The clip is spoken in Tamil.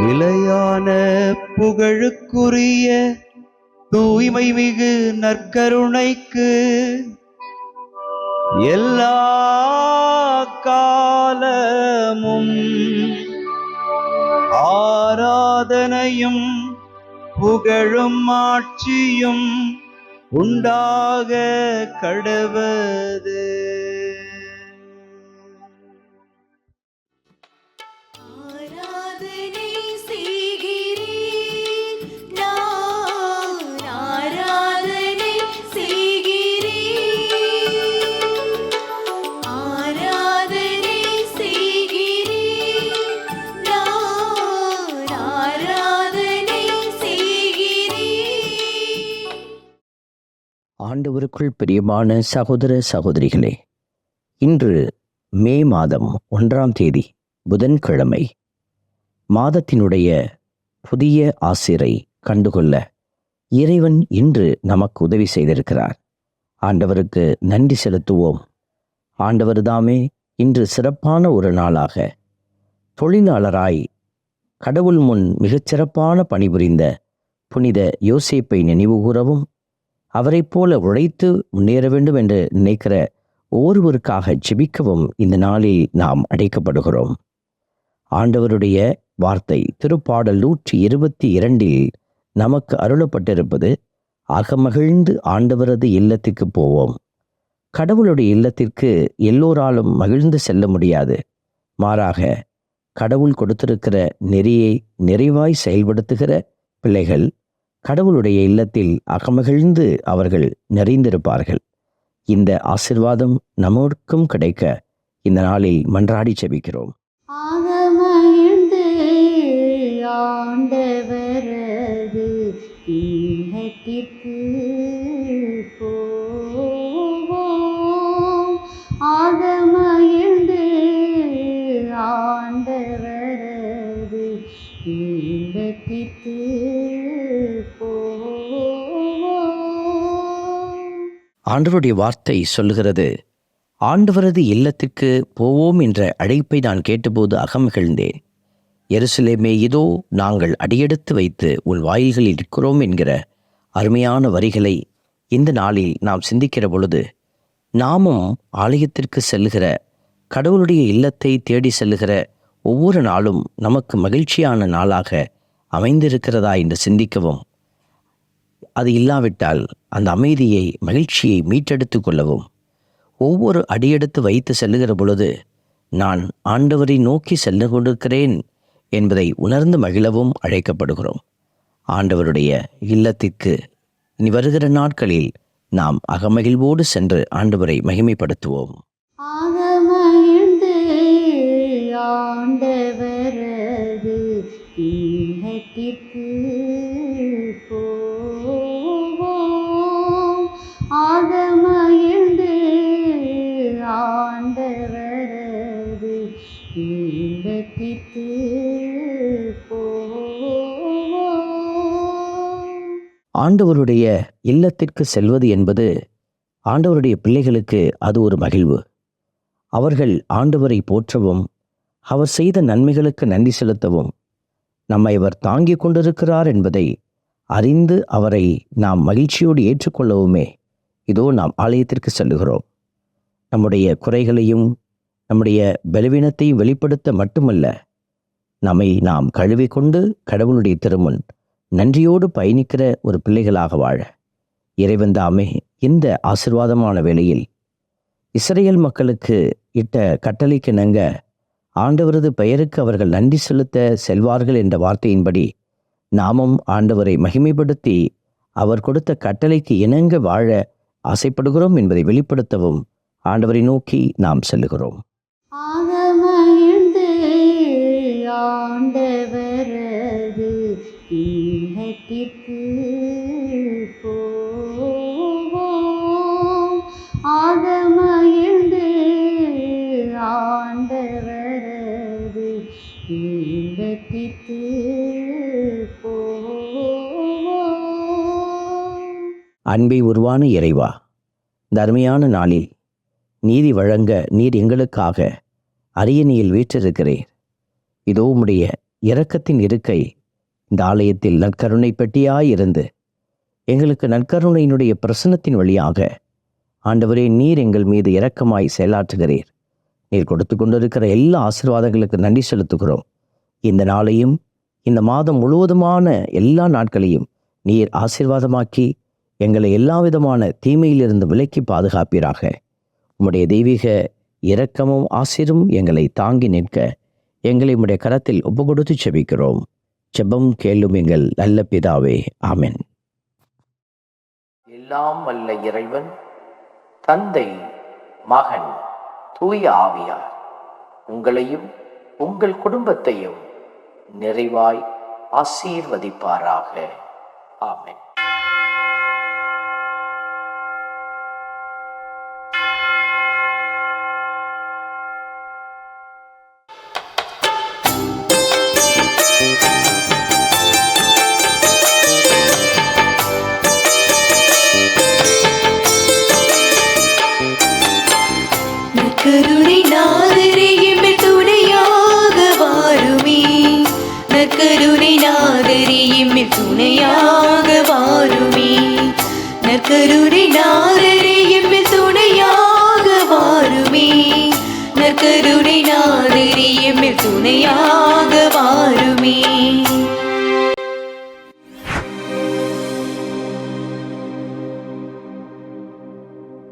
நிலையான புகழுக்குரிய தூய்மை மிகு நற்கருணைக்கு எல்லா காலமும் ஆராதனையும் புகழும் ஆட்சியும் உண்டாக கடவது. ஆண்டவருக்குள் பிரியமான சகோதர சகோதரிகளே, இன்று மே மாதம் 1ஆம் தேதி புதன்கிழமை. மாதத்தினுடைய புதிய ஆசிரை கண்டுகொள்ள இறைவன் இன்று நமக்கு உதவி செய்திருக்கிறார். ஆண்டவருக்கு நன்றி செலுத்துவோம். ஆண்டவர் தாமே இன்று சிறப்பான ஒரு நாளாக தொழிலாளராய் கடவுள் முன் மிகச்சிறப்பான பணிபுரிந்த புனித யோசேப்பை நினைவுகூரவும், அவரைப் போல உழைத்து முன்னேற வேண்டும் என்று நினைக்கிற ஒவ்வொருவருக்காக ஜெபிக்கவும் இந்த நாளில் நாம் அழைக்கப்படுகிறோம். ஆண்டவருடைய வார்த்தை திருப்பாடல் 122 நமக்கு அருளப்பட்டிருப்பது, அகமகிழ்ந்து ஆண்டவரது இல்லத்திற்கு போவோம். கடவுளுடைய இல்லத்திற்கு எல்லோராலும் மகிழ்ந்து செல்ல முடியாது. மாறாக கடவுள் கொடுத்திருக்கிற நெறியை நிறைவாய் செயல்படுத்துகிற பிள்ளைகள் கடவுளுடைய இல்லத்தில் அகமகிழ்ந்து அவர்கள் நிறைந்திருப்பார்கள். இந்த ஆசீர்வாதம் நமக்கும் கிடைக்க இந்த நாளில் மன்றாடி ஜெபிக்கிறோம். அகமகிழ்ந்து ஆண்டவரது இல்லத்திற்கு போவோம். அகமகிழ்ந்து ஆண்டவரது இல்லத்திற்கு ஆண்டவருடைய வார்த்தை சொல்லுகிறது, ஆண்டவரது இல்லத்திற்கு போவோம் என்ற அழைப்பை நான் கேட்டபோது அகமகிழ்ந்தேன். எருசலேமே, இதோ நாங்கள் அடியெடுத்து வைத்து உன் வாயில்களில் இருக்கிறோம் என்கிற அருமையான வரிகளை இந்த நாளில் நாம் சிந்திக்கிற பொழுது, நாமும் ஆலயத்திற்கு செல்லுகிற, கடவுளுடைய இல்லத்தை தேடி செல்லுகிற ஒவ்வொரு நாளும் நமக்கு மகிழ்ச்சியான நாளாக அமைந்திருக்கிறதா என்று சிந்திக்கவும், அது இல்லாவிட்டால் அந்த அமைதியை மகிழ்ச்சியை மீட்டெடுத்து கொள்ளவும், ஒவ்வொரு அடியெடுத்து வைத்து செல்லுகிற பொழுது நான் ஆண்டவரை நோக்கி சென்று கொண்டிருக்கிறேன் என்பதை உணர்ந்து மகிழவும் அழைக்கப்படுகிறோம். ஆண்டவருடைய இல்லத்திற்கு இனி வருகிற நாட்களில் நாம் அகமகிழ்வோடு சென்று ஆண்டவரை மகிமைப்படுத்துவோம். அகமகிழ்ந்து ஆண்டவரது இல்லத்திற்கு போவோம். அகமகிழ்ந்து ஆண்டவரது இல்லத்திற்கு போவோம். ஆண்டவருடைய இல்லத்திற்கு செல்வது என்பது ஆண்டவருடைய பிள்ளைகளுக்கு அது ஒரு மகிழ்வு. அவர்கள் ஆண்டவரை போற்றவும், அவர் செய்த நன்மைகளுக்கு நன்றி செலுத்தவும், நம்மை அவர் தாங்கிக் கொண்டிருக்கிறார் என்பதை அறிந்து அவரை நாம் மகிழ்ச்சியோடு ஏற்றுக்கொள்ளவுமே இதோ நாம் ஆலயத்திற்கு செல்லுகிறோம். நம்முடைய குறைகளையும் நம்முடைய பலவீனத்தையும் வெளிப்படுத்த மட்டுமல்ல, நம்மை நாம் கழுவிக்கொண்டு கடவுளுடைய திருமுன் நன்றியோடு பயணிக்கிற ஒரு பிள்ளைகளாக வாழ இறைவன் தாமே இந்த ஆசீர்வாதமான வேளையில் இஸ்ரேல் மக்களுக்கு இட்ட கட்டளைக்கிணங்க ஆண்டவரது பெயருக்கு அவர்கள் நன்றி செலுத்த செல்வார்கள் என்ற வார்த்தையின்படி நாமும் ஆண்டவரை மகிமைப்படுத்தி அவர் கொடுத்த கட்டளைக்கு இணங்க வாழ ஆசைப்படுகிறோம் என்பதை வெளிப்படுத்தவும் ஆண்டவரை நோக்கி நாம் செல்லுகிறோம். அகமகிழ்ந்து ஆண்டவரது இல்லத்திற்கு போவோம். அகமகிழ்ந்து ஆண்டவரது இல்லத்திற்கு போவோம். அன்பை உருவான இறைவா, இந்த அருமையான நாளில் நீதி வழங்க நீர் எங்களுக்காக அரியணையில் வீற்றிருக்கிறீர். இதோ உம்முடைய இரக்கத்தின் இருக்கை இந்த ஆலயத்தில் நற்கருணை பெட்டியாயிருந்து எங்களுக்கு நற்கருணையினுடைய பிரசன்னத்தின் வழியாக ஆண்டவரே, நீர் எங்கள் மீது இரக்கமாய் செயலாற்றுகிறீர். நீர் கொடுத்து கொண்டிருக்கிற எல்லா ஆசீர்வாதங்களுக்கு நன்றி செலுத்துகிறோம். இந்த நாளையும் இந்த மாதம் முழுவதுமான எல்லா நாட்களையும் நீர் ஆசீர்வாதமாக்கி எங்களை எல்லா விதமான தீமையிலிருந்து விலக்கி பாதுகாப்பீராக. உம்முடைய தெய்வீக இரக்கமும் ஆசீரும் எங்களை தாங்கி நிற்க எங்களை உம்முடைய கரத்தில் ஒப்பு கொடுத்து செபிக்கிறோம். செபம் கேளும் எங்கள் நல்ல பிதாவே, ஆமென். எல்லாம் வல்ல இறைவன் தந்தை, மகன், தூய ஆவியார் உங்களையும் உங்கள் குடும்பத்தையும் நிறைவாய் ஆசீர்வதிப்பாராக. ஆமென். கருணை நாதரே எம்மில் துணையாக வாருமே. நற்கருணை நாதரே எம்மில் துணையாக வாருமே. நற்கருணை